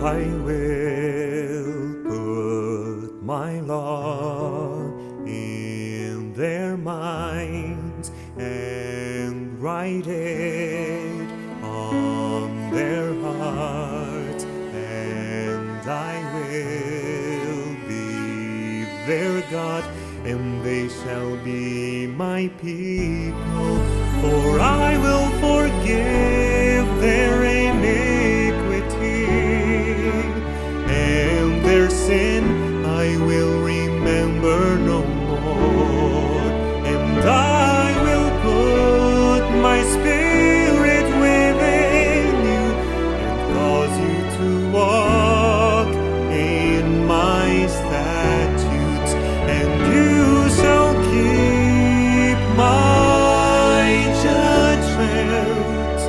I will put my law in their minds and write it on their hearts, and I will be their God, and they shall be my people. For I will forgive their iniquity, and their sin I will remember no more. And I will put my spirit within you, and cause you to walk in my statutes, and you shall keep my judgments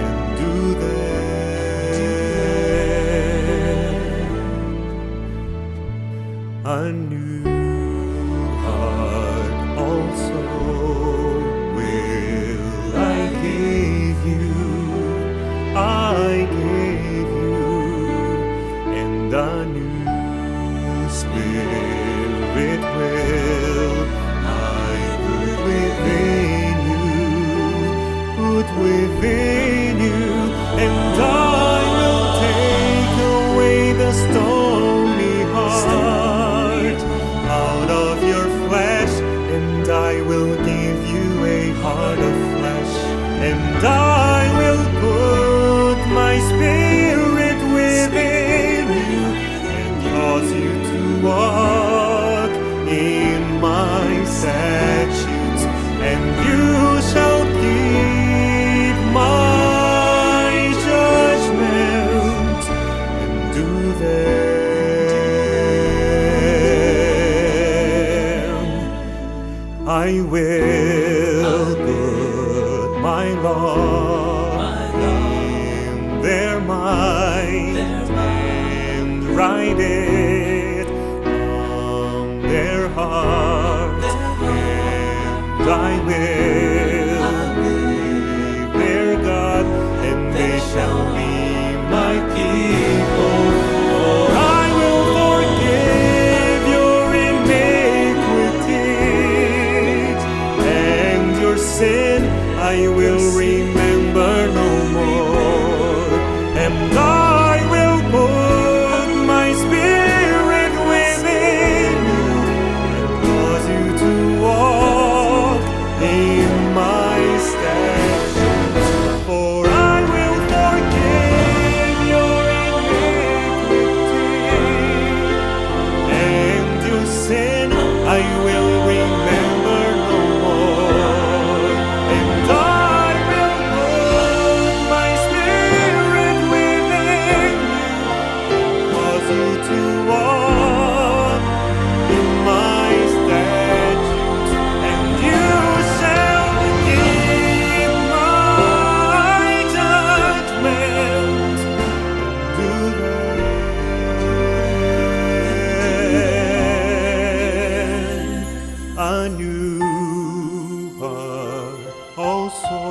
and do them. A new heart also will I give you, and a new spirit will I put within you, and I will take away the stony heart out of your flesh, and I will give you a heart of flesh, and I will put my spirit within you, and cause you to walk in my statutes, and you shall keep my judgments and do them. I will put my law in their minds and write it on their hearts, and I will be their God, and they shall be my people. For I will forgive your iniquities, and your sin I will remember no more. And I will put my spirit within you, and cause you to walk in my statutes. For I will forgive your iniquity, and your sin I will remember no more. And I will put my spirit within you, cause you to walk in my statutes, and you shall keep my judgments and do them. A new heart also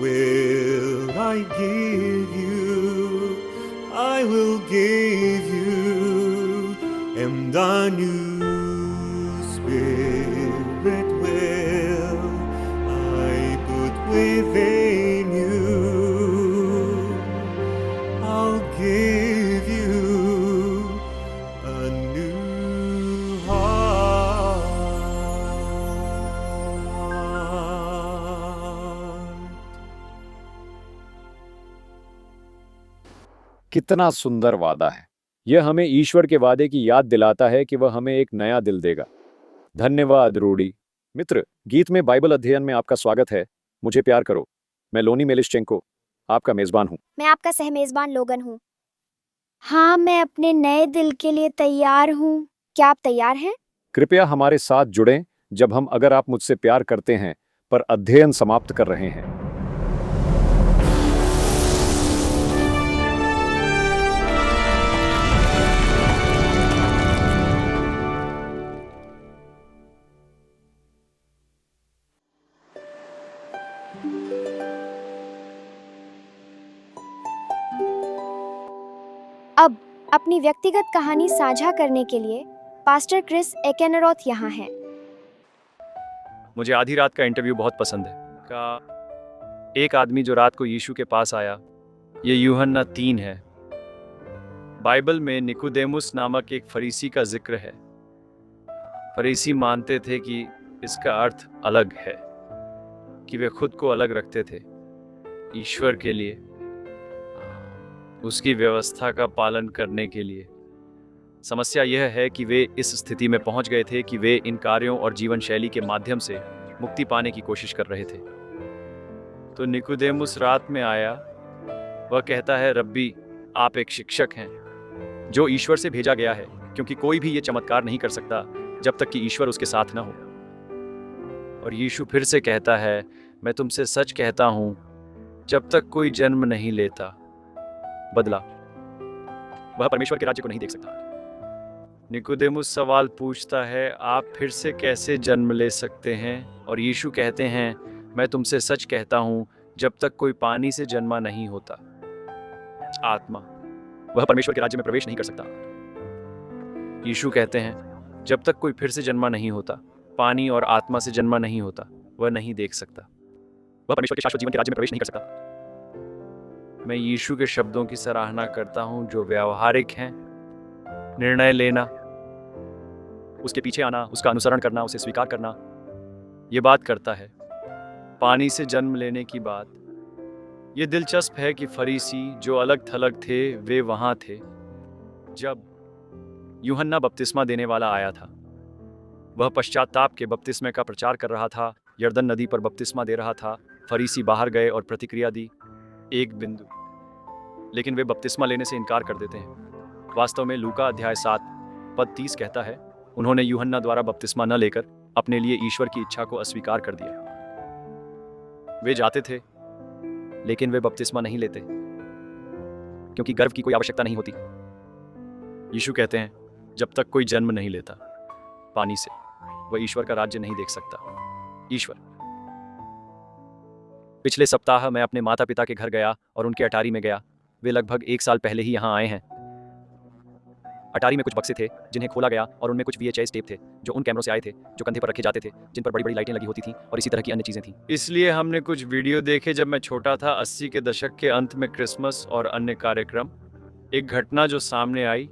will I give you, I will give you, and a new spirit will I put within you. I'll give you a new heart. कितना सुंदर वादा है। यह हमें ईश्वर के वादे की याद दिलाता है कि वह हमें एक नया दिल देगा। धन्यवाद रूडी। मित्र, गीत में बाइबल अध्ययन में आपका स्वागत है। मुझे प्यार करो। मैं लोनी मेलिश्चेंको आपका मेजबान हूँ। मैं आपका सहमेजबान लोगन हूँ। हाँ, मैं अपने नए दिल के लिए तैयार हूँ। क्या आप तैयार हैं? कृपया हमारे साथ जुड़ें जब हम अगर आप मुझसे प्यार करते हैं पर अध्ययन समाप्त कर रहे हैं। अपनी व्यक्तिगत कहानी साझा करने के लिए पास्टर क्रिस एकेनरॉथ यहाँ हैं। मुझे आधी रात का इंटरव्यू बहुत पसंद है। का एक आदमी जो रात को यीशु के पास आया, ये यूहन्ना 3 है। बाइबल में निकोदेमुस नामक एक फरीसी का जिक्र है। फरीसी मानते थे कि इसका अर्थ अलग है, कि वे खुद को अलग रखते थे ईश्वर के लिए, उसकी व्यवस्था का पालन करने के लिए। समस्या यह है कि वे इस स्थिति में पहुंच गए थे कि वे इन कार्यों और जीवन शैली के माध्यम से मुक्ति पाने की कोशिश कर रहे थे। तो निकोदेमुस रात में आया। वह कहता है, रब्बी, आप एक शिक्षक हैं जो ईश्वर से भेजा गया है, क्योंकि कोई भी ये चमत्कार नहीं कर सकता जब तक कि ईश्वर उसके साथ न हो। और यीशु फिर से कहता है, मैं तुमसे सच कहता हूं, जब तक कोई जन्म नहीं लेता बदला, वह परमेश्वर के राज्य को नहीं देख सकता। निकोदेमुस सवाल पूछता है, आप फिर से कैसे जन्म ले सकते हैं? और यीशु कहते हैं, मैं तुमसे सच कहता हूं, जब तक कोई पानी से जन्मा नहीं होता आत्मा, वह परमेश्वर के राज्य में प्रवेश नहीं कर सकता। यीशु कहते हैं, जब तक कोई फिर से जन्मा नहीं होता, पानी और आत्मा से जन्मा नहीं होता, वह नहीं देख सकता, वह परमेश्वर के शाश्वत जीवन के राज्य में प्रवेश नहीं कर सकता। मैं यीशु के शब्दों की सराहना करता हूं जो व्यावहारिक हैं। निर्णय लेना, उसके पीछे आना, उसका अनुसरण करना, उसे स्वीकार करना, ये बात करता है। पानी से जन्म लेने की बात, ये दिलचस्प है कि फरीसी जो अलग थलग थे, वे वहां थे जब यूहन्ना बपतिस्मा देने वाला आया था। वह पश्चाताप के बपतिस्मे का प्रचार कर रहा था, यरदन नदी पर बपतिस्मा दे रहा था। फरीसी बाहर गए और प्रतिक्रिया दी, एक बिंदु, लेकिन वे बपतिस्मा लेने से इनकार कर देते हैं। वास्तव में लूका अध्याय 7 पद 30 कहता है, उन्होंने यूहन्ना द्वारा बपतिस्मा न लेकर अपने लिए ईश्वर की इच्छा को अस्वीकार कर दिया। वे जाते थे, लेकिन वे बपतिस्मा नहीं लेते, क्योंकि गर्व की कोई आवश्यकता नहीं होती। यीशु कहते हैं, जब तक कोई जन्म नहीं लेता पानी से, वह ईश्वर का राज्य नहीं देख सकता। ईश्वर। पिछले सप्ताह मैं अपने माता पिता के घर गया और उनके अटारी में गया। वे लगभग 1 साल पहले ही यहाँ आए हैं। अटारी में कुछ बक्से थे जिन्हें खोला गया और उनमें कुछ VHS टेप थे जो उन कैमरों से आए थे जो कंधे पर रखे जाते थे, जिन पर बड़ी बड़ी लाइटें लगी होती थीं और इसी तरह की अन्य चीजें थीं। इसलिए हमने कुछ वीडियो देखे जब मैं छोटा था। 80 के दशक के अंत में क्रिसमस और अन्य कार्यक्रम। एक घटना जो सामने आई,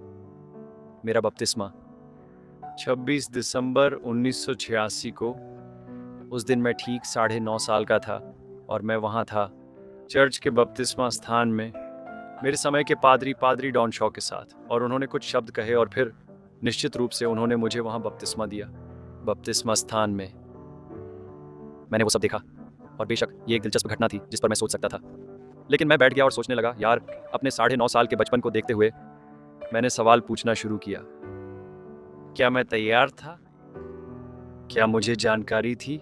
मेरा बपतिस्मा 26 दिसंबर 1986 को। उस दिन मैं ठीक 9.5 साल का था और मैं वहाँ था चर्च के बपतिस्मा स्थान में मेरे समय के पादरी डॉन शॉ के साथ, और उन्होंने कुछ शब्द कहे और फिर निश्चित रूप से उन्होंने मुझे वहाँ बपतिस्मा दिया। बपतिस्मा स्थान में मैंने वो सब देखा और बेशक ये एक दिलचस्प घटना थी जिस पर मैं सोच सकता था, लेकिन मैं बैठ गया और सोचने लगा, यार, अपने 9.5 साल के बचपन को देखते हुए मैंने सवाल पूछना शुरू किया, क्या मैं तैयार था? क्या मुझे जानकारी थी?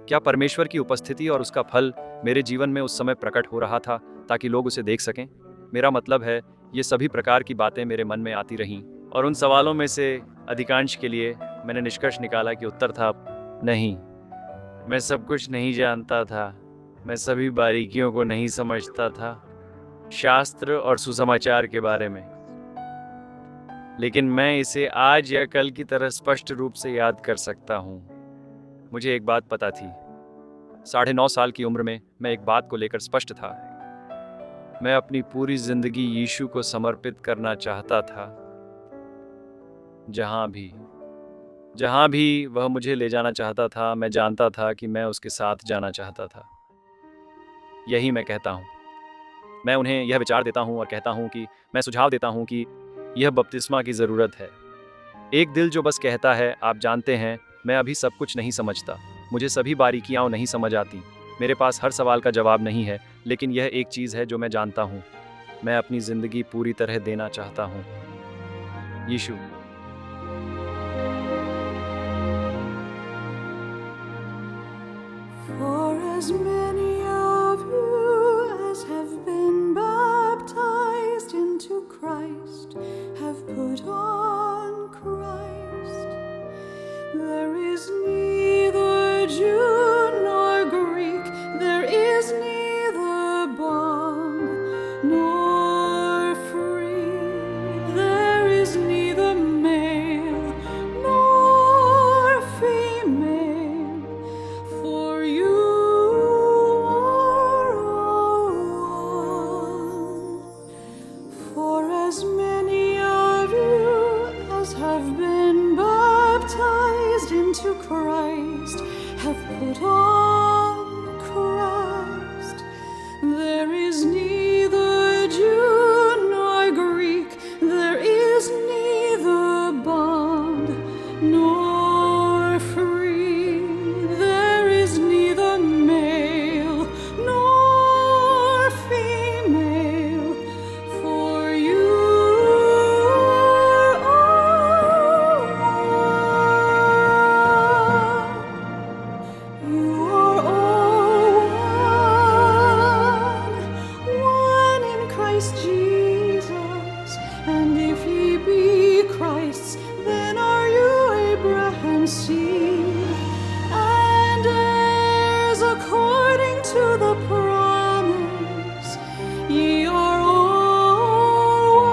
क्या परमेश्वर की उपस्थिति और उसका फल मेरे जीवन में उस समय प्रकट हो रहा था ताकि लोग उसे देख सकें? मेरा मतलब है, ये सभी प्रकार की बातें मेरे मन में आती रहीं, और उन सवालों में से अधिकांश के लिए मैंने निष्कर्ष निकाला कि उत्तर था नहीं। मैं सब कुछ नहीं जानता था, मैं सभी बारीकियों को नहीं समझता था, शास्त्र और सुसमाचार के बारे में, लेकिन मैं इसे आज या कल की तरह स्पष्ट रूप से याद कर सकता हूँ। मुझे एक बात पता थी। 9.5 साल की उम्र में मैं एक बात को लेकर स्पष्ट था। मैं अपनी पूरी जिंदगी यीशु को समर्पित करना चाहता था। जहां भी वह मुझे ले जाना चाहता था, मैं जानता था कि मैं उसके साथ जाना चाहता था। यही मैं कहता हूँ। मैं उन्हें यह विचार देता हूँ और कहता हूँ कि मैं सुझाव देता हूँ कि यह बपतिस्मा की ज़रूरत है। एक दिल जो बस कहता है, आप जानते हैं, मैं अभी सब कुछ नहीं समझता, मुझे सभी बारीकियाँ नहीं समझ आती, मेरे पास हर सवाल का जवाब नहीं है, लेकिन यह एक चीज़ है जो मैं जानता हूँ, मैं अपनी ज़िंदगी पूरी तरह देना चाहता हूँ। यीशु। For as many of you as have been baptized into Christ have put on Christ. There is neither Jew nor Greek, there is neither bond nor free. into Christ have put on Christ. There is neither Jew nor Greek, there is neither bond nor free, there is neither male nor female, for you are all one. You are all one in Christ Jesus. And if ye be Christ's, then are you Abraham's seed, and heirs according to the promise. Ye are all one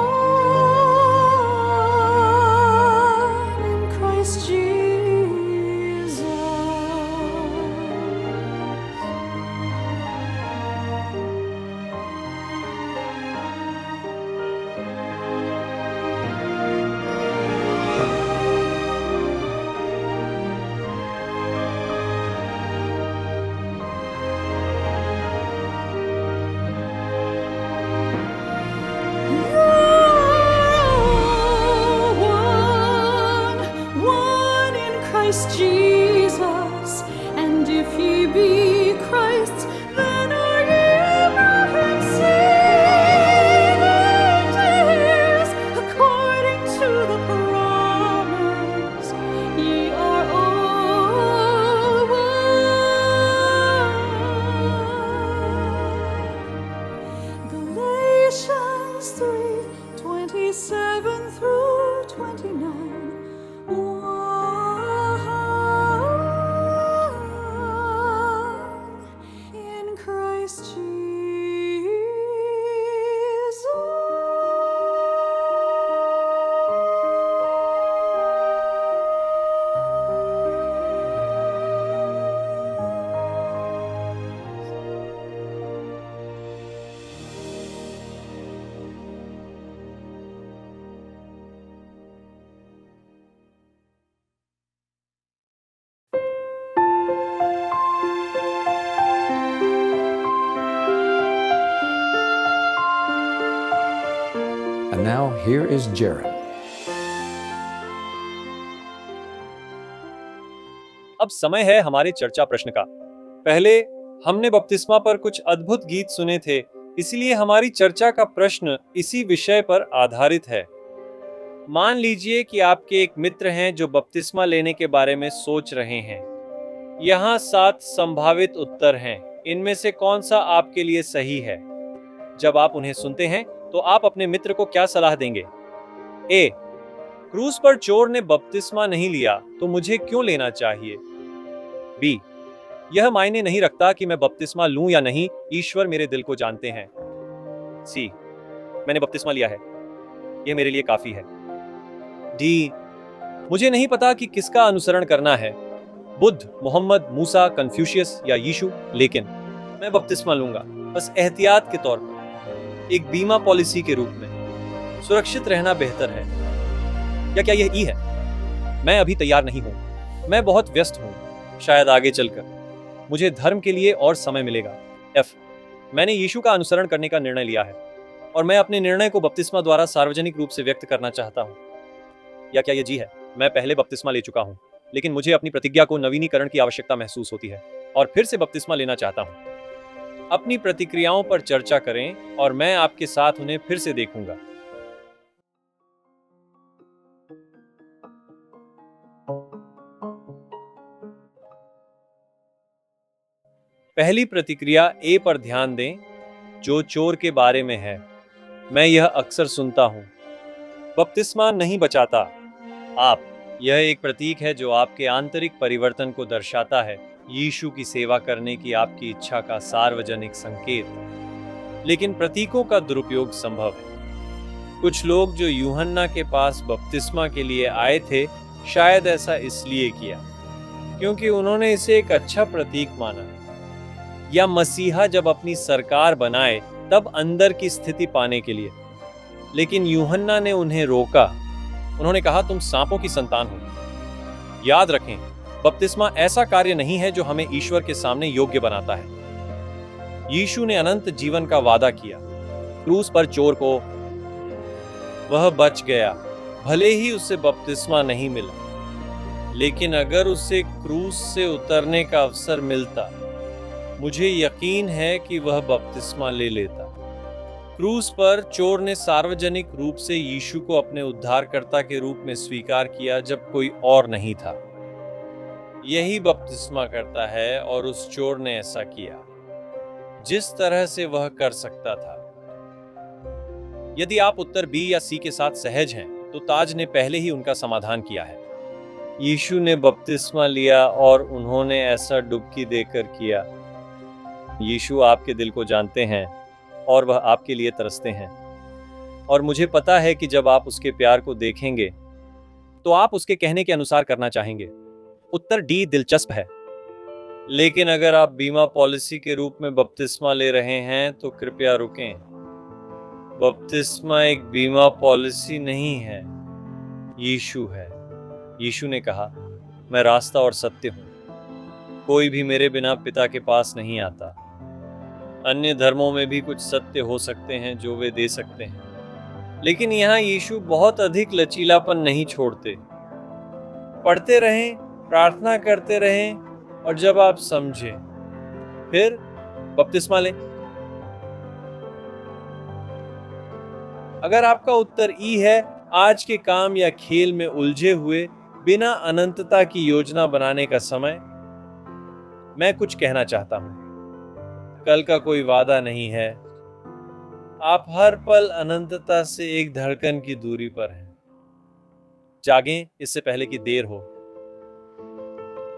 in Christ Jesus. One in Christ Jesus, and if ye be Christ's, then are ye Abraham's seed, and heirs according to the promise. Ye are all one. Galatians 3:27 through 29. One in Christ And now here is Jared. अब समय है हमारे चर्चा प्रश्न का। पहले हमने बपतिस्मा पर कुछ अद्भुत गीत सुने थे, इसलिए हमारी चर्चा का प्रश्न इसी विषय पर आधारित है। मान लीजिए कि आपके एक मित्र हैं जो बपतिस्मा लेने के बारे में सोच रहे हैं। यहाँ 7 संभावित उत्तर हैं। इनमें से कौन सा आपके लिए सही है? जब आप उन्हें सुनते हैं तो आप अपने मित्र को क्या सलाह देंगे? ए, क्रूस पर चोर ने बपतिस्मा नहीं लिया तो मुझे क्यों लेना चाहिए? बी, यह मायने नहीं रखता कि मैं बपतिस्मा लूं या नहीं, ईश्वर मेरे दिल को जानते हैं। सी, मैंने बपतिस्मा लिया है, यह मेरे लिए काफी है। डी, मुझे नहीं पता कि किसका अनुसरण करना है, बुद्ध, मोहम्मद, मूसा, कन्फ्यूशियस या यीशु, लेकिन मैं बपतिस्मा लूंगा, बस एहतियात के तौर पर, एक बीमा पॉलिसी के रूप में। सुरक्षित रहना बेहतर है। या क्या यह ई है? मैं अभी तैयार नहीं हूं, मैं बहुत व्यस्त हूं, शायद आगे चलकर मुझे धर्म के लिए और समय मिलेगा। एफ, मैंने यीशु का अनुसरण करने का निर्णय लिया है और मैं अपने निर्णय को बपतिस्मा द्वारा सार्वजनिक रूप से व्यक्त करना चाहता हूं। या क्या यह जी है? मैं पहले बपतिस्मा ले चुका हूं, लेकिन मुझे अपनी प्रतिज्ञा को नवीनीकरण की आवश्यकता महसूस होती है और फिर से बपतिस्मा लेना चाहता हूं। अपनी प्रतिक्रियाओं पर चर्चा करें और मैं आपके साथ उन्हें फिर से देखूंगा। पहली प्रतिक्रिया ए पर ध्यान दें, जो चोर के बारे में है। मैं यह अक्सर सुनता हूं, बपतिस्मा नहीं बचाता आप। यह एक प्रतीक है जो आपके आंतरिक परिवर्तन को दर्शाता है, यीशु की सेवा करने की आपकी इच्छा का सार्वजनिक संकेत। लेकिन प्रतीकों का दुरुपयोग संभव है। कुछ लोग जो यूहन्ना के पास बपतिस्मा के लिए आए थे, शायद ऐसा इसलिए किया क्योंकि उन्होंने इसे एक अच्छा प्रतीक माना, या मसीहा जब अपनी सरकार बनाए तब अंदर की स्थिति पाने के लिए। लेकिन यूहन्ना ने उन्हें रोका। उन्होंने कहा, तुम सांपों की संतान हो। याद रखें, बपतिस्मा ऐसा कार्य नहीं है जो हमें ईश्वर के सामने योग्य बनाता है। यीशु ने अनंत जीवन का वादा किया। क्रूस पर चोर को वह बच गया, भले ही उसे बपतिस्मा नहीं मिला, लेकिन अगर उसे क्रूस से उतरने का अवसर मिलता, मुझे यकीन है कि वह बपतिस्मा ले लेता। क्रूस पर चोर ने सार्वजनिक रूप से यीशु को अपने उद्धारकर्ता के रूप में स्वीकार किया जब कोई और नहीं था। यही बपतिस्मा करता है और उस चोर ने ऐसा किया जिस तरह से वह कर सकता था। यदि आप उत्तर बी या सी के साथ सहज हैं, तो ताज ने पहले ही उनका समाधान किया है। यीशु ने बपतिस्मा लिया और उन्होंने ऐसा डुबकी देकर किया। यीशु आपके दिल को जानते हैं और वह आपके लिए तरसते हैं, और मुझे पता है कि जब आप उसके प्यार को देखेंगे तो आप उसके कहने के अनुसार करना चाहेंगे। उत्तर डी दिलचस्प है, लेकिन अगर आप बीमा पॉलिसी के रूप में बपतिस्मा ले रहे हैं तो कृपया रुकें। बपतिस्मा एक बीमा पॉलिसी नहीं है, यीशु है। यीशु ने कहा, मैं रास्ता और सत्य हूं, कोई भी मेरे बिना पिता के पास नहीं आता। अन्य धर्मों में भी कुछ सत्य हो सकते हैं जो वे दे सकते हैं, लेकिन यहाँ यीशु बहुत अधिक लचीलापन नहीं छोड़ते। पढ़ते रहें, प्रार्थना करते रहें, और जब आप समझें, फिर बपतिस्मा लें। अगर आपका उत्तर ई है, आज के काम या खेल में उलझे हुए बिना अनंतता की योजना बनाने का समय, मैं कुछ कहना चाहता हूं। कल का कोई वादा नहीं है। आप हर पल अनंतता से एक धड़कन की दूरी पर हैं। जागें इससे पहले कि देर हो।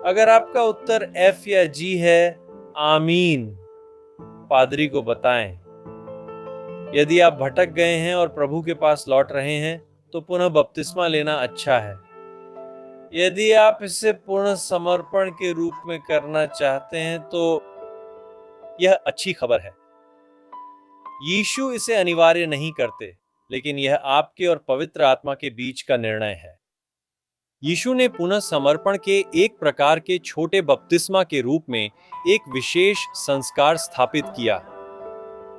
अगर आपका उत्तर एफ या जी है, आमीन, पादरी को बताएं। यदि आप भटक गए हैं और प्रभु के पास लौट रहे हैं, तो पुनः बपतिस्मा लेना अच्छा है। यदि आप इसे पूर्ण समर्पण के रूप में करना चाहते हैं, तो यह अच्छी खबर है। यीशु इसे अनिवार्य नहीं करते, लेकिन यह आपके और पवित्र आत्मा के बीच का निर्णय है। यीशु ने पुनः समर्पण के एक प्रकार के छोटे बपतिस्मा के रूप में एक विशेष संस्कार स्थापित किया,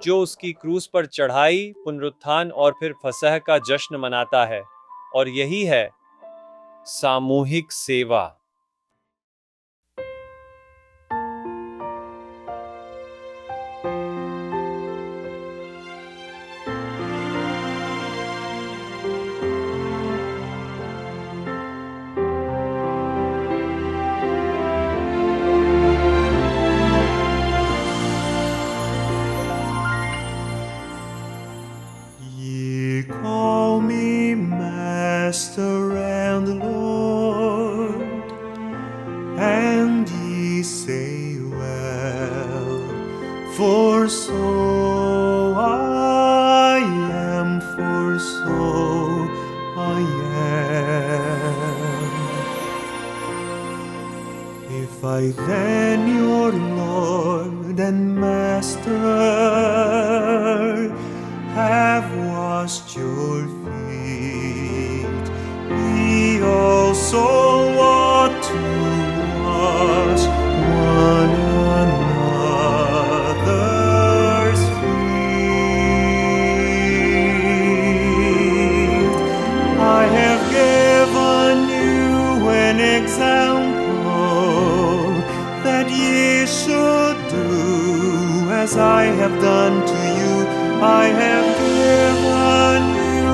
जो उसकी क्रूस पर चढ़ाई, पुनरुत्थान और फिर फसह का जश्न मनाता है, और यही है सामूहिक सेवा। Ye call me Master and Lord, and ye say, well, for so I am, for so I am. If I then your Lord and Master have washed your feet, ye also ought to wash one another's feet. I have given you an example that ye should do as I have done to you. I have given you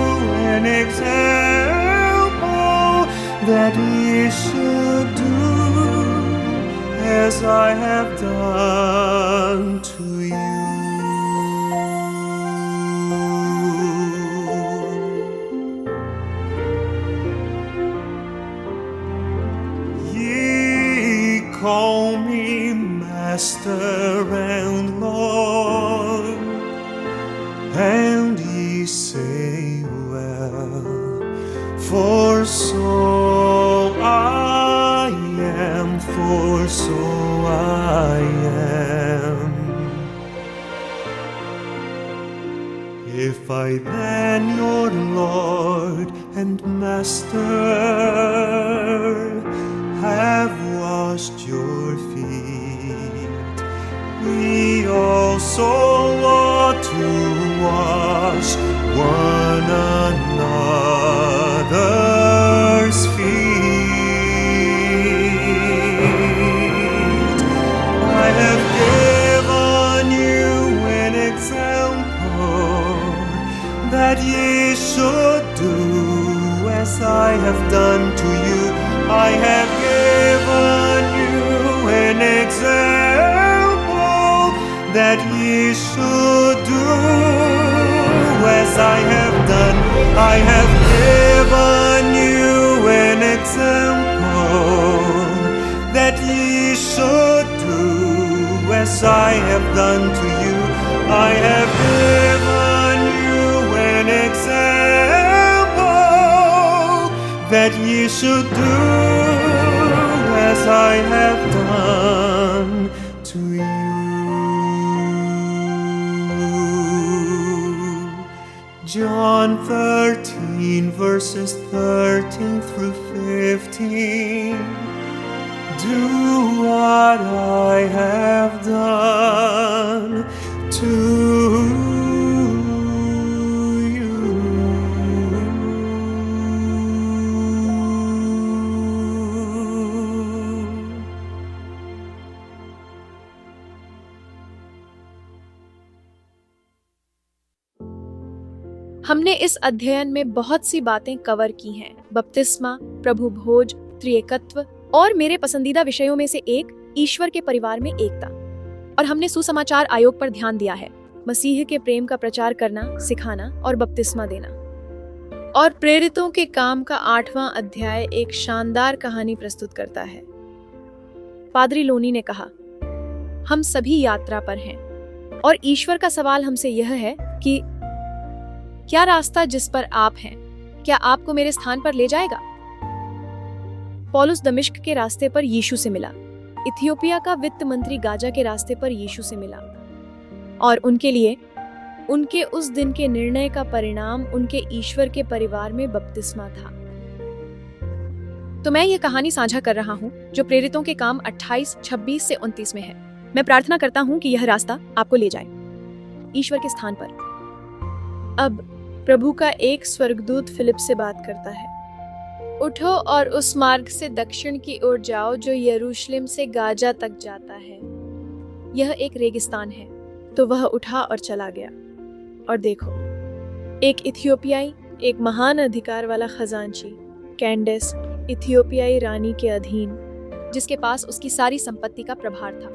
an example that ye should do as I have done to you. Ye call me Master and Lord, and ye say, well, for so I am, for so I am. If I then your Lord and Master have washed your feet. We also ought to wash one another's feet. I have given you an example that ye should do as I have done to you. I have given you an example that ye should do as I have done. I have given you an example that ye should do as I have done to you. I have given you an example that ye should do as I have done to you. John 13 verses 13 through 15. Do what I have done to you. हमने इस अध्ययन में बहुत सी बातें cover की हैं। बपतिस्मा, प्रभु भोज, त्रिएकत्व और मेरे पसंदीदा विषयों में से एक ईश्वर के परिवार में एकता। और हमने सुसमाचार आयोग पर ध्यान दिया है, मसीह के प्रेम का प्रचार करना, सिखाना और बपतिस्मा देना। और प्रेरितों के काम का 8वां अध्याय एक शानदार कहानी प्रस्तुत करता है। पादरी लोनी ने कहा, हम सभी यात्रा पर हैं और ईश्वर का सवाल हमसे यह है कि क्या रास्ता जिस पर आप हैं, क्या आपको मेरे स्थान पर ले जाएगा? पौलुस दमिश्क के रास्ते पर यीशु से मिला। इथियोपिया का वित्त मंत्री गाजा के रास्ते पर यीशु से मिला और उनके लिए उनके उस दिन के निर्णय का परिणाम उनके ईश्वर के परिवार में बपतिस्मा था। तो मैं ये कहानी साझा कर रहा हूँ जो प्रेरितों के काम 28, 26 से 29 में है। मैं प्रार्थना करता हूँ कि यह रास्ता आपको ले जाए ईश्वर के स्थान पर। अब प्रभु का एक स्वर्गदूत फिलिप से बात करता है, उठो और उस मार्ग से दक्षिण की ओर जाओ जो यरूशलेम से गाजा तक जाता है। यह एक रेगिस्तान है। तो वह उठा और चला गया। और देखो, एक इथियोपियाई, एक महान अधिकार वाला खजांची कैंडेस, इथियोपियाई रानी के अधीन, जिसके पास उसकी सारी संपत्ति का प्रभार था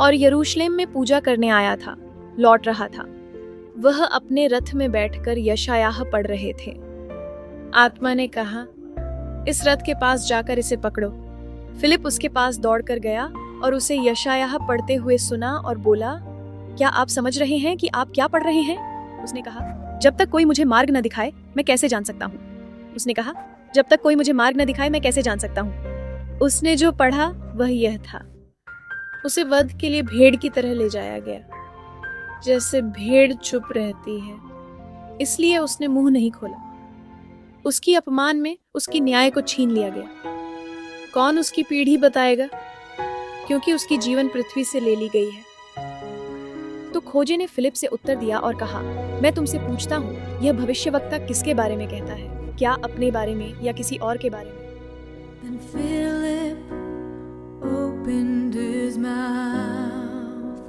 और यरूशलेम में पूजा करने आया था, लौट रहा था। वह अपने रथ में बैठकर यशायाह पढ़ रहे थे। आत्मा ने कहा, इस रथ के पास जाकर इसे पकड़ो। फिलिप उसके पास दौड़कर गया और उसे यशायाह पढ़ते हुए सुना और बोला, क्या आप समझ रहे हैं कि आप क्या पढ़ रहे हैं? उसने कहा, जब तक कोई मुझे मार्ग न दिखाए मैं कैसे जान सकता हूँ? उसने कहा, जब तक कोई मुझे मार्ग न दिखाए मैं कैसे जान सकता हूँ? उसने जो पढ़ा वह यह था, उसे वध के लिए भेड़ की तरह ले जाया गया, जैसे भेड़ चुप रहती है, इसलिए उसने मुंह नहीं खोला। उसकी अपमान में उसकी न्याय को छीन लिया गया। कौन उसकी पीढ़ी बताएगा, क्योंकि उसकी जीवन पृथ्वी से ले ली गई है। तो खोजे ने फिलिप से उत्तर दिया और कहा, मैं तुमसे पूछता हूँ, यह भविष्यवक्ता किसके बारे में कहता है? क्या अपने बारे में या किसी और के बारे में? Then Philip opened his mouth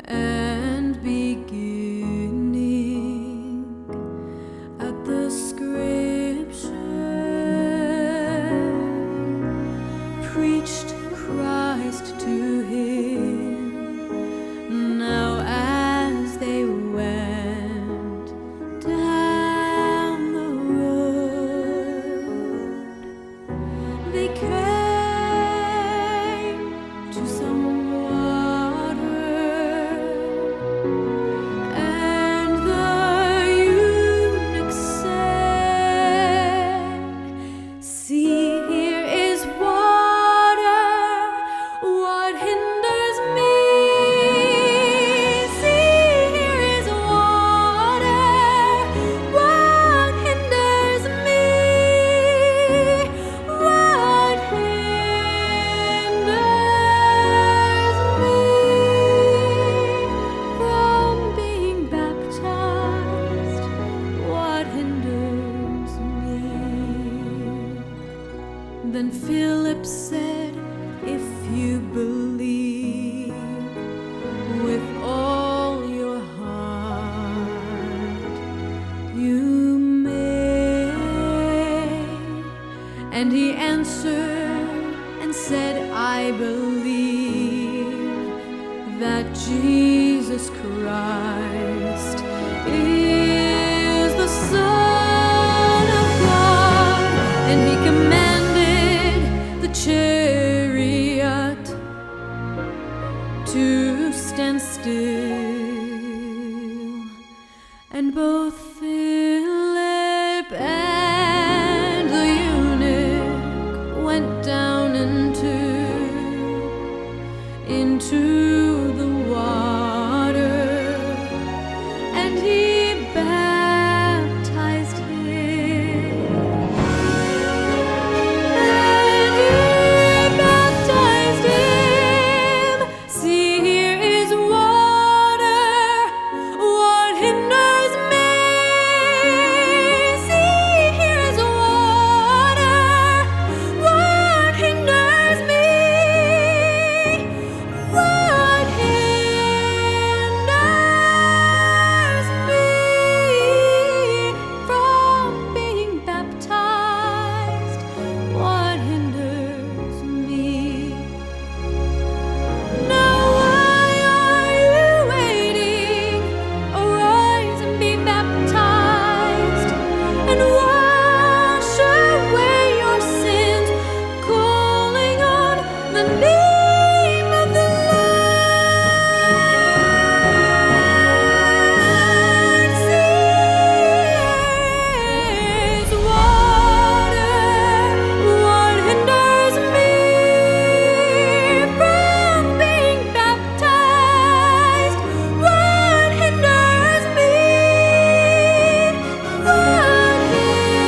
and beginning at the scripture preached Christ to him. Now as they went down the road, they came to some water, and the eunuch said, see, here is water, what hinders me? See, here is water, what hinders me? What hinders me? you believe with all your heart, you may. And he answered and said, I believe that Jesus Christ is the Son of God. And he commanded the chariot to stand still, and both Philip and the eunuch went down into the water, and he baptized him. And he baptized him. See, here is water. What hinders me? See, here is water. What hinders me? What hinders me from being baptized? What hinders me? Now why are you waiting? Arise and be baptized, and wash away your sins, calling on the name of the Lord. Sees water. What hinders me from being baptized? What hinders me? What hinders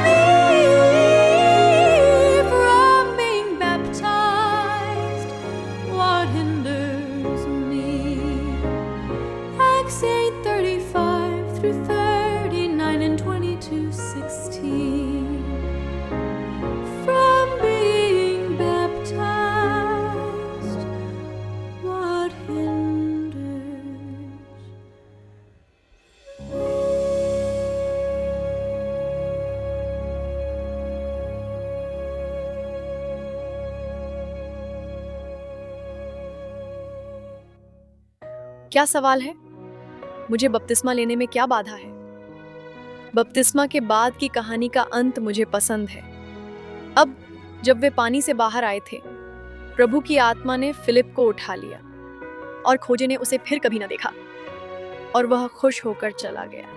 me from being baptized? What hinders me? Acts 8:35 through 39 and 22:16. From being baptized, what hinders? क्या सवाल है? मुझे बपतिस्मा लेने में क्या बाधा है? बपतिस्मा के बाद की कहानी का अंत मुझे पसंद है। अब जब वे पानी से बाहर आए थे, प्रभु की आत्मा ने फिलिप को उठा लिया और खोजे ने उसे फिर कभी न देखा और वह खुश होकर चला गया।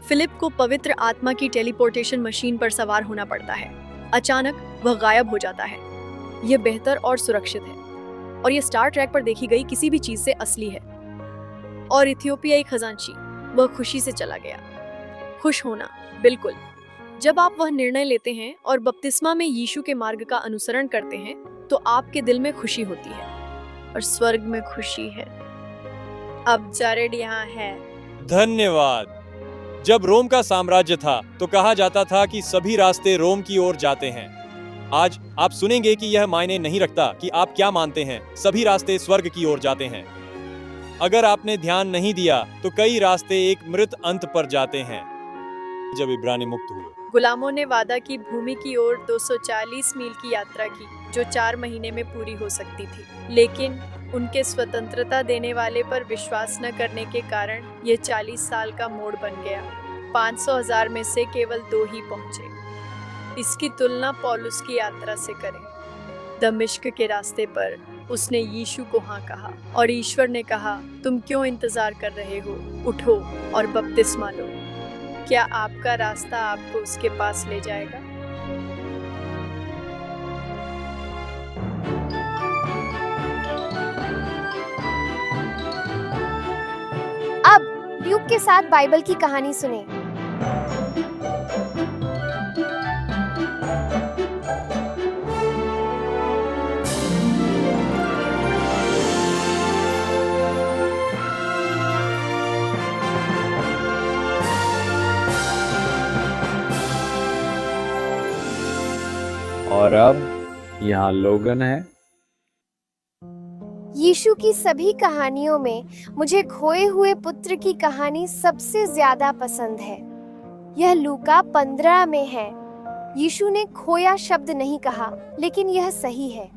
फिलिप को पवित्र आत्मा की टेलीपोर्टेशन मशीन पर सवार होना पड़ता है। अचानक वह गायब हो जाता है। यह बेहतर और सुरक्षित है और यह स्टार ट्रैक पर देखी गई किसी भी चीज से असली है। और इथियोपियाई खजांची, वह खुशी से चला गया। खुश होना, बिल्कुल। जब आप वह निर्णय लेते हैं और बपतिस्मा में यीशु के मार्ग का अनुसरण करते हैं, तो आपके दिल में खुशी होती है और स्वर्ग में खुशी है। अब जारेड यहाँ है। धन्यवाद। जब रोम का साम्राज्य था तो कहा जाता था कि सभी रास्ते रोम की ओर जाते हैं। आज आप सुनेंगे कि यह मायने नहीं रखता कि आप क्या मानते हैं, सभी रास्ते स्वर्ग की ओर जाते हैं। अगर आपने ध्यान नहीं दिया तो कई रास्ते एक मृत अंत पर जाते हैं। जब इब्रानी मुक्त हुए, गुलामों ने वादा की भूमि की ओर 240 मील की यात्रा की, जो 4 महीने में पूरी हो सकती थी। लेकिन उनके स्वतंत्रता देने वाले पर विश्वास न करने के कारण ये 40 साल का मोड़ बन गया। 500,000 में से केवल 2 ही पहुंचे। इसकी तुलना पौलुस की यात्रा से करें। दमिश्क के रास्ते पर उसने यीशु को हाँ कहा और ईश्वर ने कहा, तुम क्यों इंतजार कर रहे हो? उठो और बपतिस्मा लो। क्या आपका रास्ता आपको उसके पास ले जाएगा? अब ल्यूक के साथ बाइबल की कहानी सुने। और अब यहाँ लोगन है। यीशु की सभी कहानियों में मुझे खोए हुए पुत्र की कहानी सबसे ज्यादा पसंद है। यह लूका 15 में है। यीशु ने खोया शब्द नहीं कहा, लेकिन यह सही है।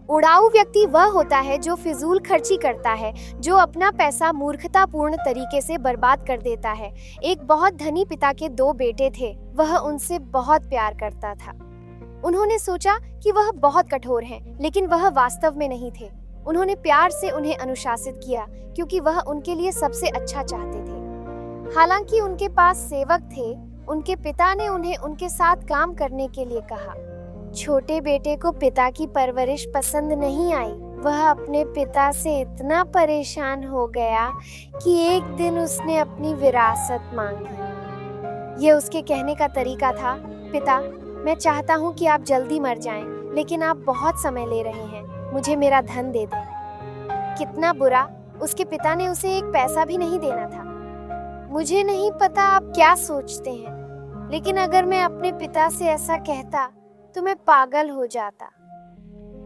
उड़ाऊ व्यक्ति वह होता है जो फिजूल खर्ची करता है, जो अपना पैसा मूर्खतापूर्ण तरीके से बर्बाद कर देता है। एक बहुत धनी पिता के 2 बेटे थे। वह उनसे बहुत प्यार करता था। उन्होंने सोचा कि वह बहुत कठोर हैं, लेकिन वह वास्तव में नहीं थे। उन्होंने प्यार से उन्हें अनुशासित किया, क्योंकि वह उनके लिए सबसे अच्छा चाहते थे। हालांकि उनके पास सेवक थे, उनके पिता ने उन्हें उनके साथ काम करने के लिए कहा। छोटे बेटे को पिता की परवरिश पसंद नहीं आई। वह अपने पिता से इतना परेशान हो गया कि एक दिन उसने अपनी विरासत मांगी। यह उसके कहने का तरीका था, पिता, मैं चाहता हूँ कि आप जल्दी मर जाएं, लेकिन आप बहुत समय ले रहे हैं। मुझे मेरा धन दे दें। कितना बुरा, उसके पिता ने उसे एक पैसा भी नहीं देना था। मुझे नहीं पता आप क्या सोचते हैं, लेकिन अगर मैं अपने पिता से ऐसा कहता तो मैं पागल हो जाता।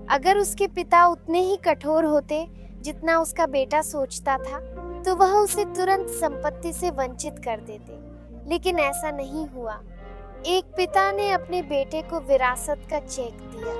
अगर उसके पिता उतने ही कठोर होते जितना उसका बेटा सोचता था, तो वह उसे तुरंत संपत्ति से वंचित कर देते। लेकिन ऐसा नहीं हुआ। एक पिता ने अपने बेटे को विरासत का चेक दिया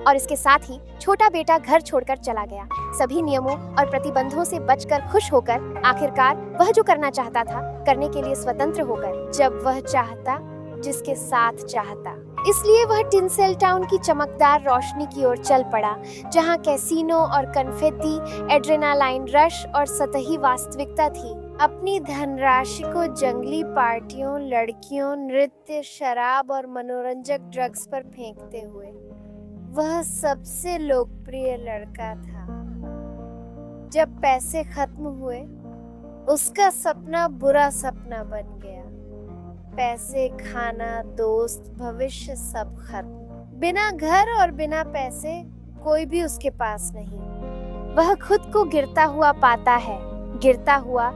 और इसके साथ ही छोटा बेटा घर छोड़कर चला गया। सभी नियमों और प्रतिबंधों से बचकर खुश होकर आखिरकार वह जो करना चाहता था करने के लिए स्वतंत्र होकर, जब वह चाहता, जिसके साथ चाहता। इसलिए वह टिनसेल टाउन की चमकदार रोशनी की ओर चल पड़ा, जहां कैसीनो और कन्फेटी, एड्रेनालाइन रश और सतही वास्तविकता थी। अपनी धनराशि को जंगली पार्टियों, लड़कियों, नृत्य, शराब और मनोरंजक ड्रग्स पर फेंकते हुए वह सबसे लोकप्रिय लड़का था। जब पैसे खत्म हुए, उसका सपना बुरा सपना बन गया। पैसे, खाना, दोस्त, भविष्य सब खत्म। बिना घर और बिना पैसे कोई भी उसके पास नहीं। वह खुद को गिरता हुआ पाता है, गिरता हुआ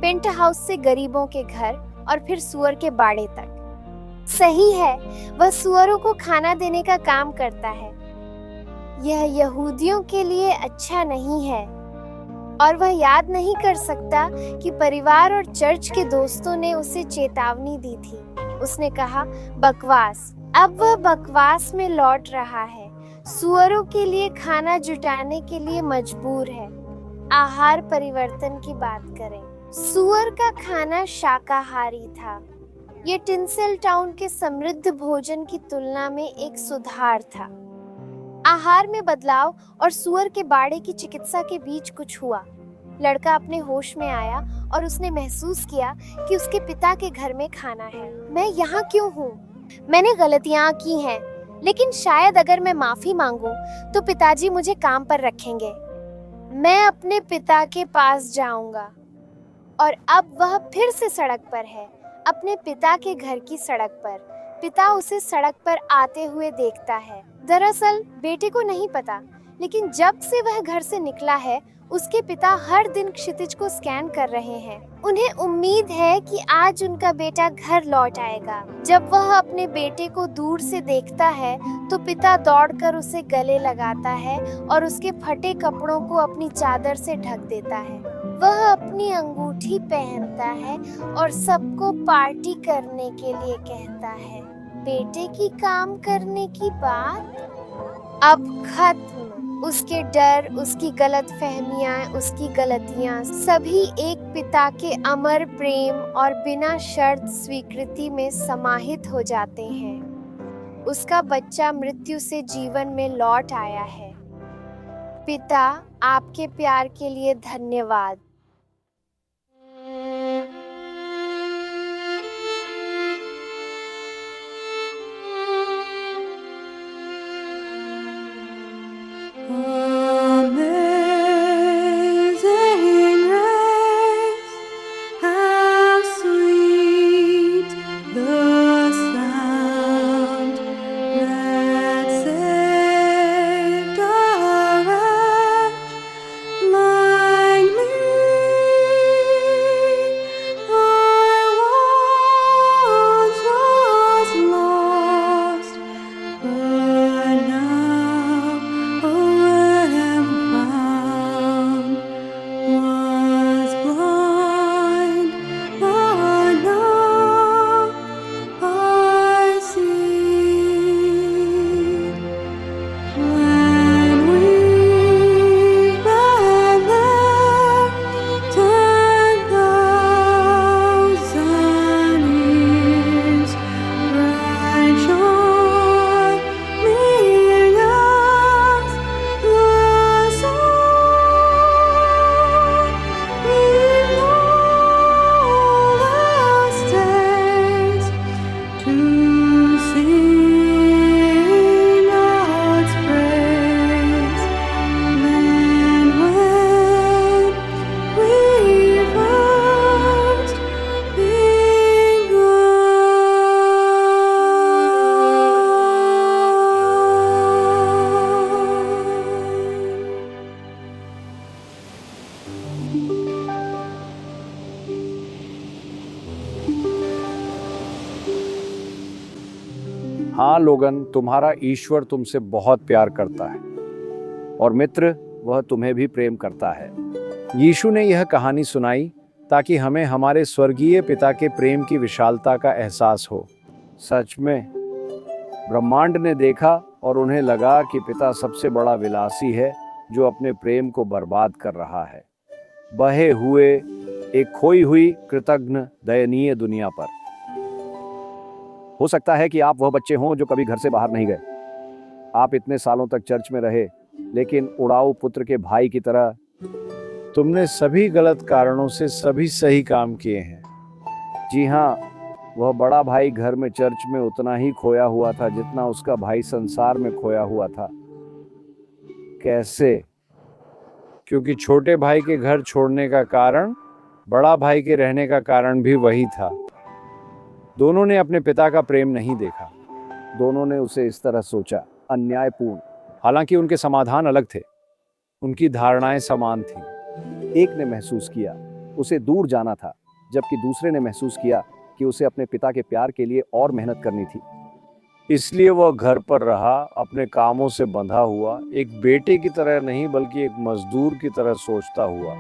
पेंट हाउस से गरीबों के घर और फिर सुअर के बाड़े तक। सही है, वह सुअरों को खाना देने का काम करता है। यह यहूदियों के लिए अच्छा नहीं है और वह याद नहीं कर सकता कि परिवार और चर्च के दोस्तों ने उसे चेतावनी दी थी। उसने कहा, बकवास। अब वह बकवास में लौट रहा है। सुअरों के लिए खाना जुटाने के लिए मजबूर है। आहार परिवर्तन की बात करें। सुअर का खाना शाकाहारी था। ये टिनसेल टाउन के समृद्ध भोजन की तुलना में एक सुधार था। आहार में बदलाव और सुअर के बाड़े की चिकित्सा के बीच कुछ हुआ। लड़का अपने होश में आया और उसने महसूस किया कि उसके पिता के घर में खाना है। मैं यहाँ क्यों हूँ? मैंने गलतियाँ की हैं, लेकिन शायद अगर मैं माफी मांगूं तो पिताजी मुझे काम पर रखेंगे। मैं अपने पिता के पास जाऊंगा। और अब वह फिर से सड़क पर है, अपने पिता के घर की सड़क पर। पिता उसे सड़क पर आते हुए देखता है। दरअसल बेटे को नहीं पता, लेकिन जब से वह घर से निकला है, उसके पिता हर दिन क्षितिज को स्कैन कर रहे हैं। उन्हें उम्मीद है कि आज उनका बेटा घर लौट आएगा। जब वह अपने बेटे को दूर से देखता है, तो पिता दौड़कर उसे गले लगाता है और उसके फटे कपड़ों को अपनी चादर से ढक देता है। वह अपनी अंगूठी पहनता है और सबको पार्टी करने के लिए कहता है। बेटे की काम करने की बात अब खत्म। उसके डर, उसकी गलतफहमियां, उसकी गलतियां, सभी एक पिता के अमर प्रेम और बिना शर्त स्वीकृति में समाहित हो जाते हैं। उसका बच्चा मृत्यु से जीवन में लौट आया है। पिता, आपके प्यार के लिए धन्यवाद। Amazing grace, how sweet the sound that saved a wretch like me. हाँ लोगन, तुम्हारा ईश्वर तुमसे बहुत प्यार करता है और मित्र, वह तुम्हें भी प्रेम करता है। यीशु ने यह कहानी सुनाई ताकि हमें हमारे स्वर्गीय पिता के प्रेम की विशालता का एहसास हो। सच में ब्रह्मांड ने देखा और उन्हें लगा कि पिता सबसे बड़ा विलासी है जो अपने प्रेम को बर्बाद कर रहा है, बहे हुए एक खोई हुई कृतघ्न दयनीय दुनिया पर। हो सकता है कि आप वह बच्चे हों जो कभी घर से बाहर नहीं गए। आप इतने सालों तक चर्च में रहे, लेकिन उड़ाऊ पुत्र के भाई की तरह तुमने सभी गलत कारणों से सभी सही काम किए हैं। जी हाँ, वह बड़ा भाई घर में चर्च में उतना ही खोया हुआ था जितना उसका भाई संसार में खोया हुआ था। कैसे? क्योंकि छोटे भाई के घर छोड़ने का कारण बड़ा भाई के रहने का कारण भी वही था। दोनों ने अपने पिता का प्रेम नहीं देखा। दोनों ने उसे इस तरह सोचा, अन्यायपूर्ण। हालांकि उनके समाधान अलग थे, उनकी धारणाएं समान थीं। एक ने महसूस किया उसे दूर जाना था, जबकि दूसरे ने महसूस किया कि उसे अपने पिता के प्यार के लिए और मेहनत करनी थी। इसलिए वह घर पर रहा, अपने कामों से बंधा हुआ, एक बेटे की तरह नहीं बल्कि एक मजदूर की तरह सोचता हुआ।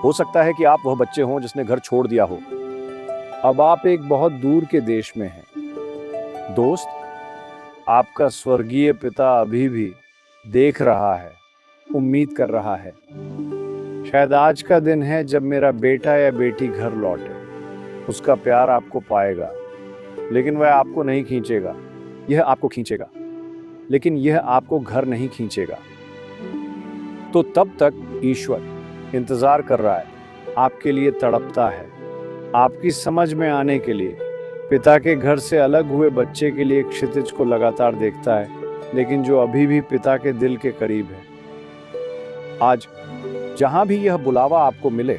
हो सकता है कि आप वह बच्चे हों जिसने घर छोड़ दिया हो। अब आप एक बहुत दूर के देश में हैं। दोस्त, आपका स्वर्गीय पिता अभी भी देख रहा है, उम्मीद कर रहा है। शायद आज का दिन है जब मेरा बेटा या बेटी घर लौटे। उसका प्यार आपको पाएगा, लेकिन वह आपको नहीं खींचेगा। यह आपको खींचेगा, लेकिन यह आपको घर नहीं खींचेगा। तो तब तक ईश्वर इंतजार कर रहा है, आपके लिए तड़पता है, आपकी समझ में आने के लिए। पिता के घर से अलग हुए बच्चे के लिए क्षितिज को लगातार देखता है, लेकिन जो अभी भी पिता के दिल के करीब है। आज जहां भी यह बुलावा आपको मिले,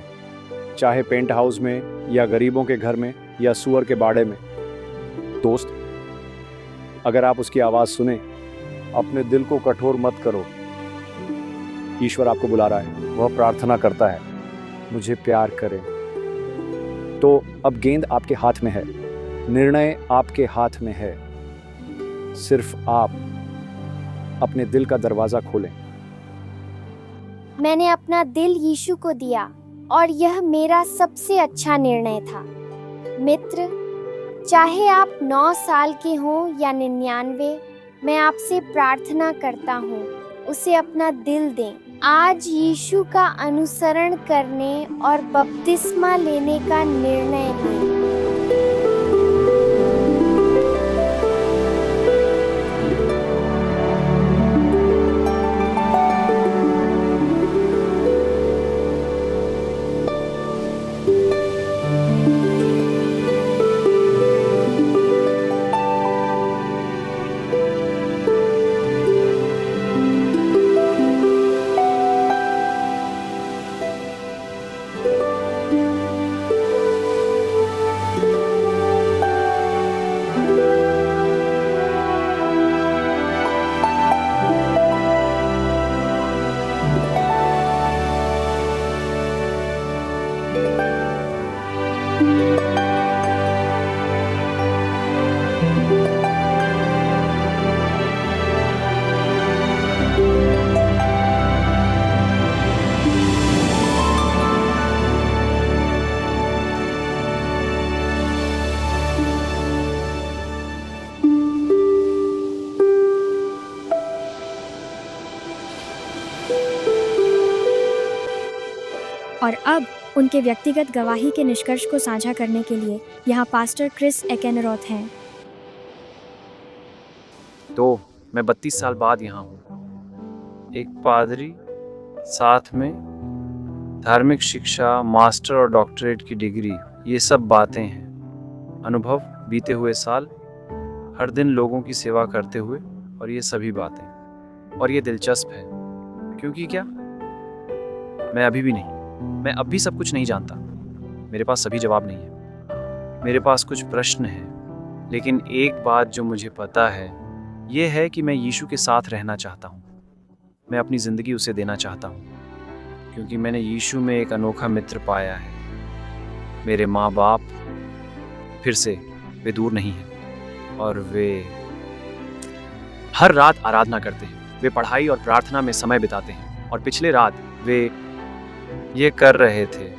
चाहे पेंट हाउस में या गरीबों के घर में या सुअर के बाड़े में, दोस्त, अगर आप उसकी आवाज सुने, अपने दिल को कठोर मत करो। ईश्वर आपको बुला रहा है, वह प्रार्थना करता है, मुझे प्यार करें। तो अब गेंद आपके हाथ में है, निर्णय आपके हाथ में है। सिर्फ आप अपने दिल का दरवाजा खोलें। मैंने अपना दिल यीशु को दिया और यह मेरा सबसे अच्छा निर्णय था। मित्र, चाहे आप 9 साल के हों या 99, मैं आपसे प्रार्थना करता हूँ, उसे अपना दिल दें। आज यीशु का अनुसरण करने और बपतिस्मा लेने का निर्णय लें। और अब उनके व्यक्तिगत गवाही के निष्कर्ष को साझा करने के लिए यहाँ पास्टर क्रिस एकेनरॉथ हैं। तो मैं 32 साल बाद यहाँ हूँ, एक पादरी, साथ में धार्मिक शिक्षा, मास्टर और डॉक्टरेट की डिग्री। ये सब बातें हैं, अनुभव, बीते हुए साल, हर दिन लोगों की सेवा करते हुए, और ये सभी बातें। और ये दिलचस्प है, क्योंकि क्या, मैं अभी भी नहीं, मैं अब भी सब कुछ नहीं जानता। मेरे पास सभी जवाब नहीं है, मेरे पास कुछ प्रश्न हैं। लेकिन एक बात जो मुझे पता है, ये है कि मैं यीशु के साथ रहना चाहता हूँ। मैं अपनी ज़िंदगी उसे देना चाहता हूँ, क्योंकि मैंने यीशु में एक अनोखा मित्र पाया है। मेरे माँ बाप फिर से वे दूर नहीं हैं, और वे हर रात आराधना करते हैं। वे पढ़ाई और प्रार्थना में समय बिताते हैं और पिछले रात वे ये कर रहे थे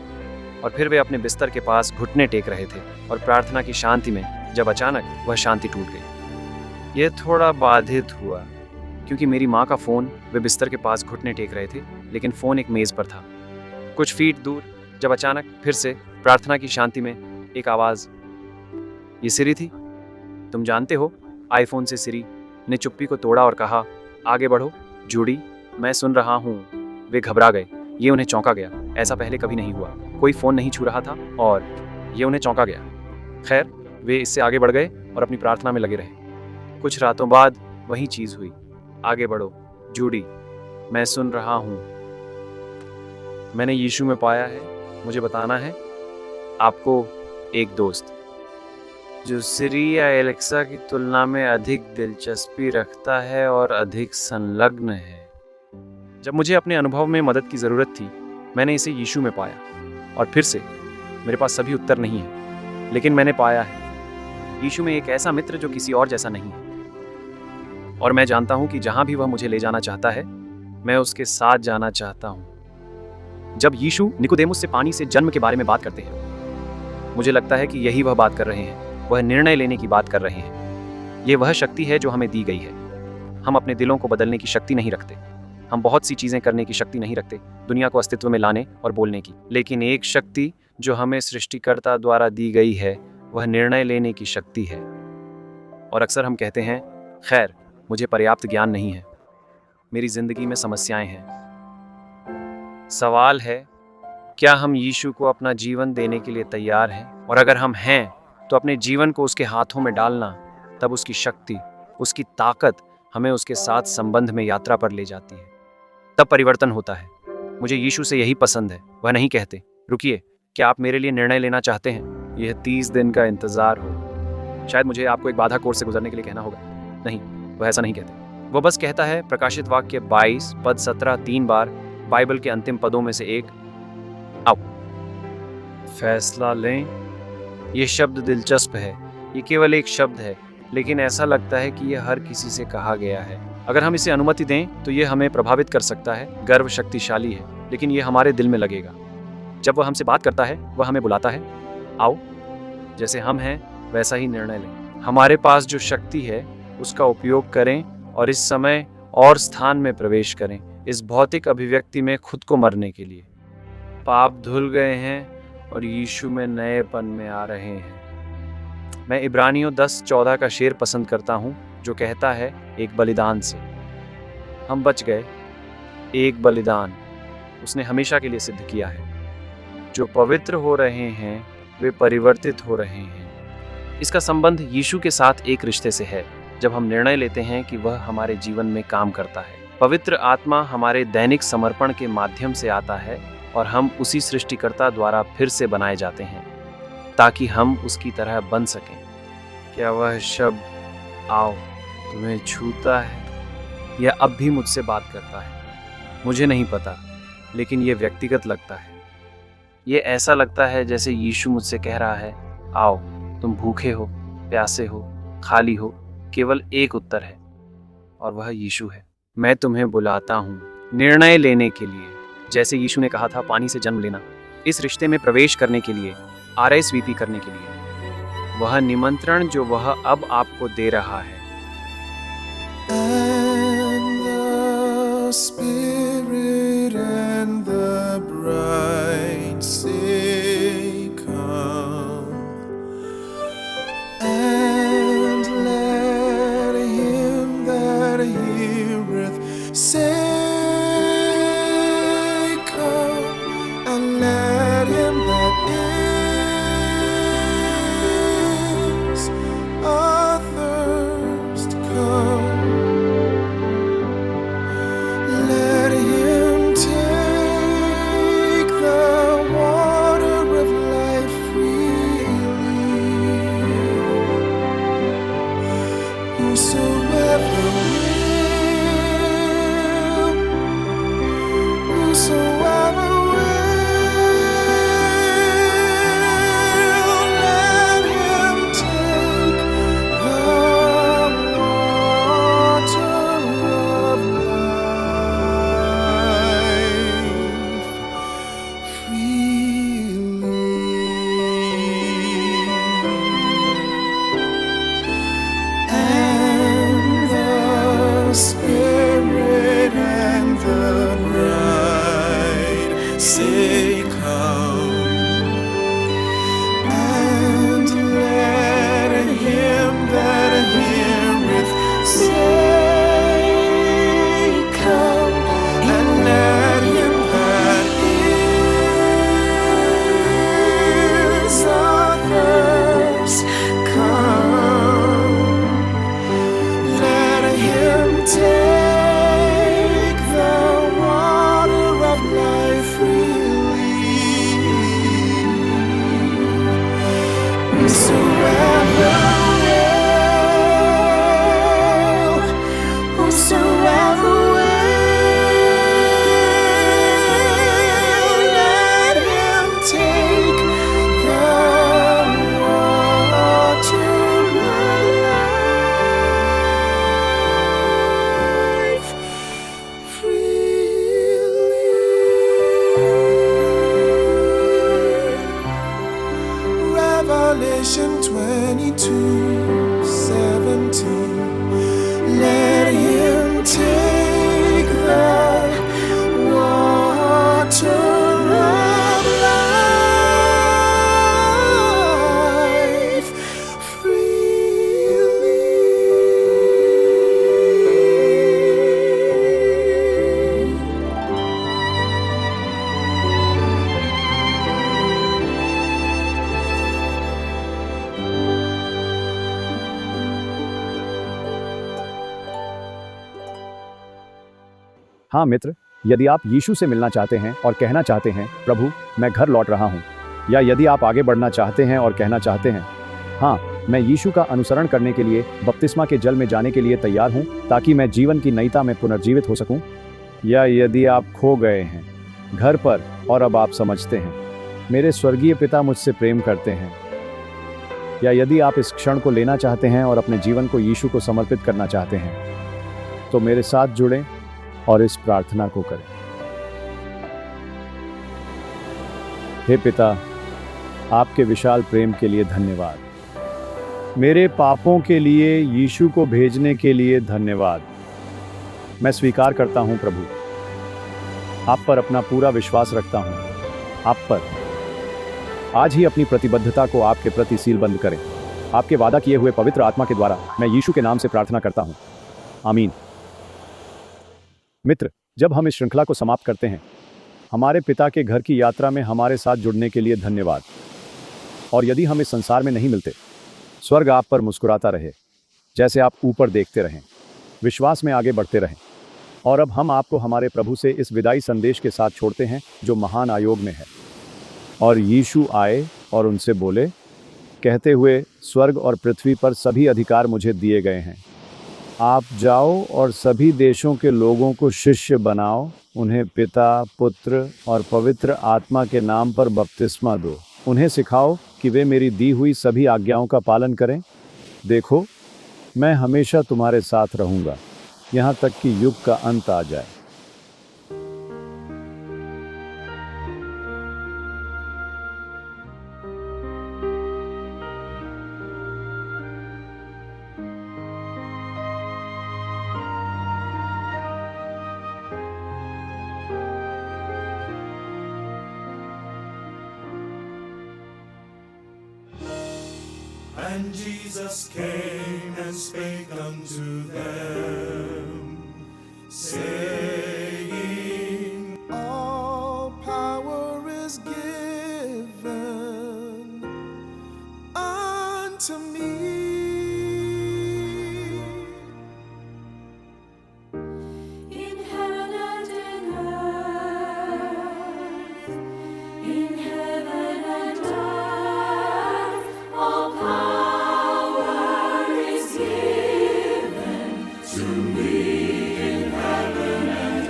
और फिर वे अपने बिस्तर के पास घुटने टेक रहे थे और प्रार्थना की शांति में जब अचानक वह शांति टूट गई। यह थोड़ा बाधित हुआ क्योंकि मेरी माँ का फ़ोन वे बिस्तर के पास घुटने टेक रहे थे, लेकिन फ़ोन एक मेज़ पर था कुछ फीट दूर। जब अचानक फिर से प्रार्थना की शांति में एक आवाज़, ये सिरी थी। तुम जानते हो, आईफोन से सिरी ने चुप्पी को तोड़ा और कहा, आगे बढ़ो जूडी, मैं सुन रहा हूँ। वे घबरा गए, ये उन्हें चौंका गया। ऐसा पहले कभी नहीं हुआ, कोई फ़ोन नहीं छू रहा था और ये उन्हें चौंका गया। खैर, वे इससे आगे बढ़ गए और अपनी प्रार्थना में लगे रहे। कुछ रातों बाद वही चीज़ हुई, आगे बढ़ो जूडी, मैं सुन रहा हूँ। मैंने यीशु में पाया है, मुझे बताना है आपको एक दोस्त जो सिरी या एलेक्सा की तुलना में अधिक दिलचस्पी रखता है और अधिक संलग्न है। जब मुझे अपने अनुभव में मदद की ज़रूरत थी, मैंने इसे यीशु में पाया और फिर से मेरे पास सभी उत्तर नहीं है, लेकिन मैंने पाया है यीशु में एक ऐसा मित्र जो किसी और जैसा नहीं है। और मैं जानता हूँ कि जहाँ भी वह मुझे ले जाना चाहता है, मैं उसके साथ जाना चाहता हूँ। जब यीशु निकोदेमुस से पानी से जन्म के बारे में बात करते हैं, मुझे लगता है कि यही वह बात कर रहे हैं। वह निर्णय लेने की बात कर रहे हैं। ये वह शक्ति है जो हमें दी गई है। हम अपने दिलों को बदलने की शक्ति नहीं रखते, हम बहुत सी चीज़ें करने की शक्ति नहीं रखते, दुनिया को अस्तित्व में लाने और बोलने की, लेकिन एक शक्ति जो हमें सृष्टिकर्ता द्वारा दी गई है, वह निर्णय लेने की शक्ति है। और अक्सर हम कहते हैं, खैर मुझे पर्याप्त ज्ञान नहीं है, मेरी जिंदगी में समस्याएं हैं। सवाल है, क्या हम यीशु को अपना जीवन देने के लिए तैयार हैं? और अगर हम हैं, तो अपने जीवन को उसके हाथों में डालना, तब उसकी शक्ति, उसकी ताकत हमें उसके साथ संबंध में यात्रा पर ले जाती है। तब परिवर्तन होता है। मुझे यीशु से यही पसंद है। वह नहीं कहते, रुकिए, क्या आप मेरे लिए निर्णय लेना चाहते हैं? यह 30 दिन का इंतजार हो। शायद मुझे आपको एक बाधा कोर्स से गुजरने के लिए कहना होगा। नहीं, वह ऐसा नहीं कहते। वह बस कहता है, प्रकाशित वाक्य 22 पद 17 3 बार बाइबल के अंतिम पदों में से एक, आओ फैसला लें। ये शब्द दिलचस्प है। ये केवल एक शब्द है, लेकिन ऐसा लगता है कि यह हर किसी से कहा गया है। अगर हम इसे अनुमति दें तो यह हमें प्रभावित कर सकता है। गर्व शक्तिशाली है, लेकिन यह हमारे दिल में लगेगा। जब वह हमसे बात करता है, वह हमें बुलाता है, आओ, जैसे हम हैं वैसा ही निर्णय लें। हमारे पास जो शक्ति है उसका उपयोग करें और इस समय और स्थान में प्रवेश करें, इस भौतिक अभिव्यक्ति में खुद को मरने के लिए। पाप धुल गए हैं और यीशु में नएपन में आ रहे हैं। मैं इब्रानियों 10:14 का शेर पसंद करता हूँ, जो कहता है, एक बलिदान से हम बच गए। एक बलिदान उसने हमेशा के लिए सिद्ध किया है। जो पवित्र हो रहे हैं वे परिवर्तित हो रहे हैं। इसका संबंध यीशु के साथ एक रिश्ते से है। जब हम निर्णय लेते हैं कि वह हमारे जीवन में काम करता है, पवित्र आत्मा हमारे दैनिक समर्पण के माध्यम से आता है और हम उसी सृष्टिकर्ता द्वारा फिर से बनाए जाते हैं ताकि हम उसकी तरह बन सकें। क्या वह शब्द आओ तुम्हें छूता है या अब भी मुझसे बात करता है? मुझे नहीं पता, लेकिन ये व्यक्तिगत लगता है। ये ऐसा लगता है जैसे यीशु मुझसे कह रहा है, आओ, तुम भूखे हो, प्यासे हो, खाली हो, केवल एक उत्तर है और वह यीशु है। मैं तुम्हें बुलाता हूँ निर्णय लेने के लिए, जैसे यीशु ने कहा था, पानी से जन्म लेना, इस रिश्ते में प्रवेश करने के लिए, RSVP करने के लिए। वह निमंत्रण जो वह अब आपको दे रहा है। And the Spirit and the bride say, come, and let him that heareth say, and let him that is athirst come. Let him take the water of life freely. Whosoever will, whosoever let him take the say come, and let him that heareth say come, and let him that is athirst come. Let him take the water of life freely. Whosoever will, whosoever will, let him take the water of life freely. Revelation 22:17. Let him take the water of life freely. हाँ मित्र, यदि आप यीशु से मिलना चाहते हैं और कहना चाहते हैं, प्रभु मैं घर लौट रहा हूँ, या यदि आप आगे बढ़ना चाहते हैं और कहना चाहते हैं, हाँ मैं यीशु का अनुसरण करने के लिए बपतिस्मा के जल में जाने के लिए तैयार हूँ ताकि मैं जीवन की नईता में पुनर्जीवित हो सकूँ, या यदि आप खो गए हैं घर पर और अब आप समझते हैं मेरे स्वर्गीय पिता मुझसे प्रेम करते हैं, या यदि आप इस क्षण को लेना चाहते हैं और अपने जीवन को यीशु को समर्पित करना चाहते हैं, तो मेरे साथ जुड़ें और इस प्रार्थना को करें। हे पिता, आपके विशाल प्रेम के लिए धन्यवाद। मेरे पापों के लिए यीशु को भेजने के लिए धन्यवाद। मैं स्वीकार करता हूं प्रभु, आप पर अपना पूरा विश्वास रखता हूं, आप पर। आज ही अपनी प्रतिबद्धता को आपके प्रति सीलबंद करें। आपके वादा किए हुए पवित्र आत्मा के द्वारा मैं यीशु के नाम से प्रार्थना करता हूं, आमीन। मित्र, जब हम इस श्रृंखला को समाप्त करते हैं, हमारे पिता के घर की यात्रा में हमारे साथ जुड़ने के लिए धन्यवाद। और यदि हम इस संसार में नहीं मिलते, स्वर्ग आप पर मुस्कुराता रहे, जैसे आप ऊपर देखते रहें, विश्वास में आगे बढ़ते रहें। और अब हम आपको हमारे प्रभु से इस विदाई संदेश के साथ छोड़ते हैं जो महान आयोग में है। और यीशु आए और उनसे बोले, कहते हुए, स्वर्ग और पृथ्वी पर सभी अधिकार मुझे दिए गए हैं। आप जाओ और सभी देशों के लोगों को शिष्य बनाओ, उन्हें पिता, पुत्र और पवित्र आत्मा के नाम पर बपतिस्मा दो। उन्हें सिखाओ कि वे मेरी दी हुई सभी आज्ञाओं का पालन करें। देखो, मैं हमेशा तुम्हारे साथ रहूँगा, यहाँ तक कि युग का अंत आ जाए। And Jesus came and spake unto them, saying, all power is given unto me. In heaven and in earth, in heaven and earth, all power is given to me in heaven and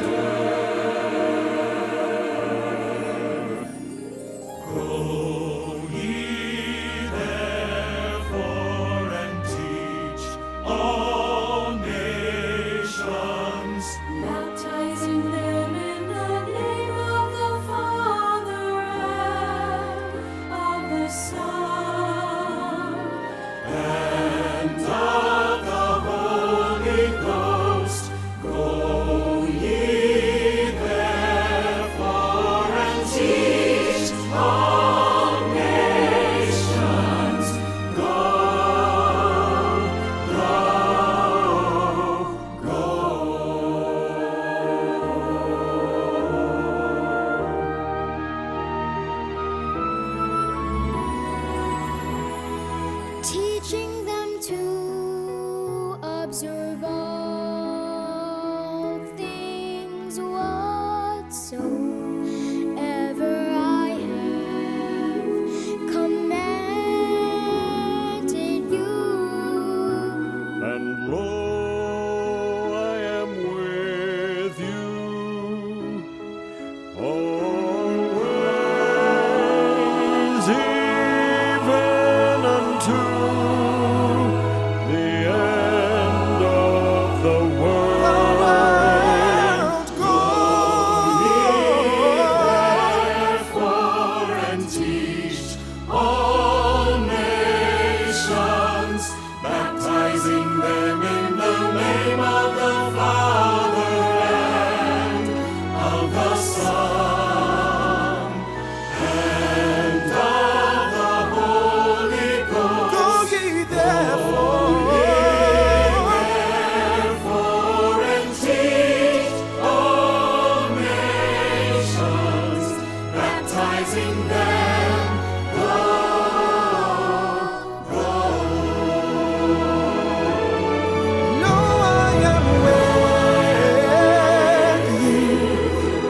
Lo, I am with you always, even unto the end of the world. Go ye therefore and teach all nations, baptizing them in the name of the Father and of the Son and of the Holy Ghost. Go ye therefore and teach all nations, baptizing them. Go. Lo, I am with you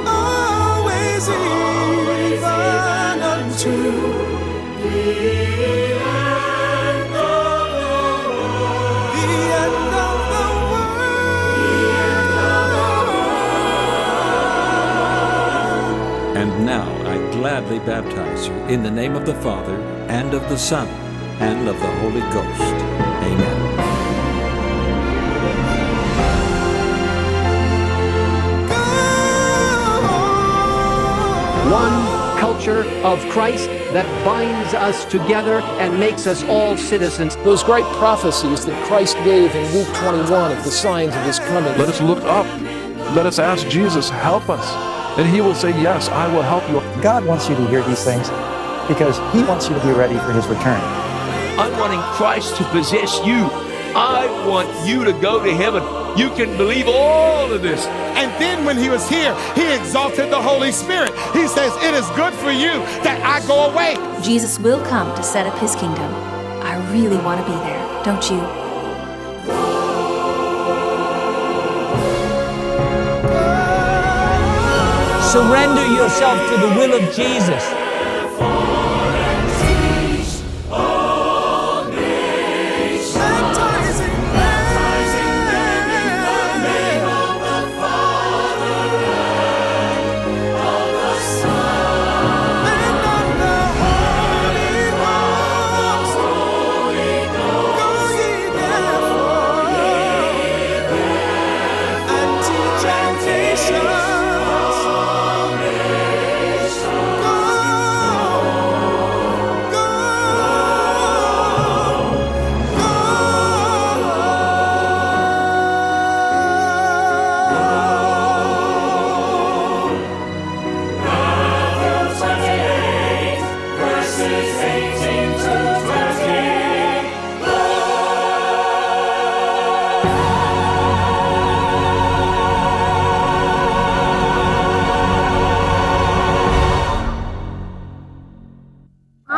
always, even unto the end of the world. The end of the world. And now I gladly baptize you in the name of the Father, and of the Son, and of the Holy Ghost. Amen. One culture of Christ that binds us together and makes us all citizens. Those great prophecies that Christ gave in Luke 21 of the signs of his coming. Let us look up. Let us ask Jesus, help us. And he will say, yes, I will help you. God wants you to hear these things because he wants you to be ready for his return. I'm wanting Christ to possess you. I want you to go to heaven. You can believe all of this. And then when he was here, he exalted the Holy Spirit. He says, it is good for you that I go away. Jesus will come to set up his kingdom. I really want to be there, don't you? Surrender yourself to the will of Jesus.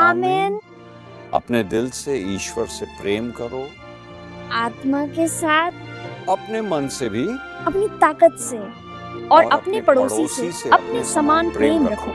आमीन। अपने दिल से ईश्वर से प्रेम करो, आत्मा के साथ, अपने मन से भी, अपनी ताकत से और अपने पड़ोसी से अपने समान प्रेम रखो।